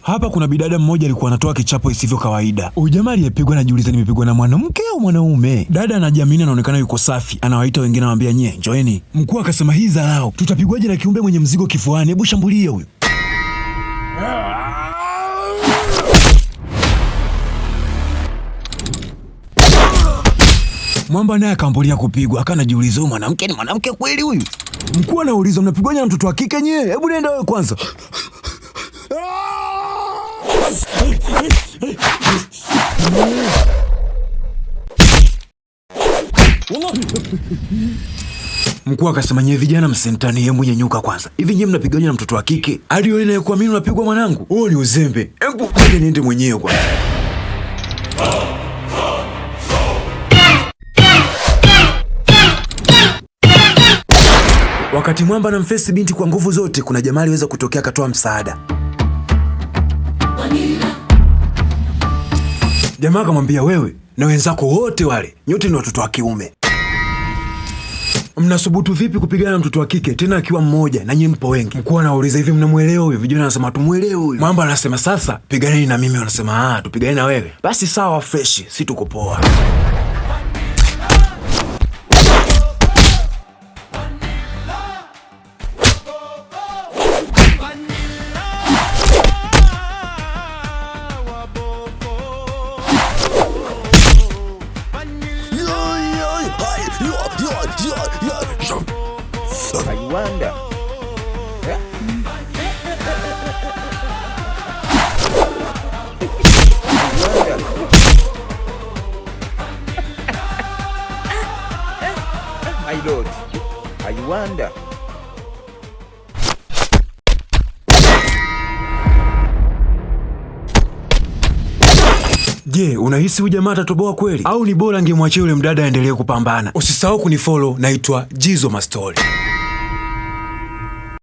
Hapa kuna bidada mmoja alikuwa anatoa kichapo isivyo kawaida. Huyu jamaa aliyepigwa anajiuliza nimepigwa na mwanamke au mwanaume. Dada anajiamini, anaonekana yuko safi, anawaita wengine, anamwambia nyie njoeni. Mkuu akasema hii dharau, tutapigwaje na kiumbe mwenye mzigo kifuani? Hebu shambulie huyu. Mwamba naye akambulia kupigwa, akanajiuliza huyu mwanamke ni mwanamke kweli huyu? Mkuu anauliza mnapigwaje na mtoto wa kike nyie? Hebu nenda wewe kwanza. Mkuu akasema nyie vijana msentani, hebu nyanyuka kwanza. Hivi nyie mnapigana na mtoto wa kike? Hadi wewe naye kuamini unapigwa mwanangu? Huo ni uzembe. Hebu niende mwenyewe kwanza. Wakati Mwamba anamfesi binti kwa nguvu zote, kuna jamaa aliweza kutokea akatoa msaada. Jamaa akamwambia wewe na wenzako wote wale nyote ni watoto wa kiume. Mnasubutu vipi kupigana na mtoto wa kike tena akiwa mmoja na nyinyi mpo wengi? Mkuu anauliza hivi mnamuelewa huyu? Vijana wanasema tumuelewe huyu. Mwamba anasema sasa piganeni na mimi, wanasema tupigane na wewe. Basi sawa fresh, si tuko poa. I wonder. My lord, I wonder. Je, unahisi huyu jamaa atatoboa kweli au ni bora angemwachia yule mdada aendelee kupambana? Usisahau kunifollow, naitwa Jizo Mastori.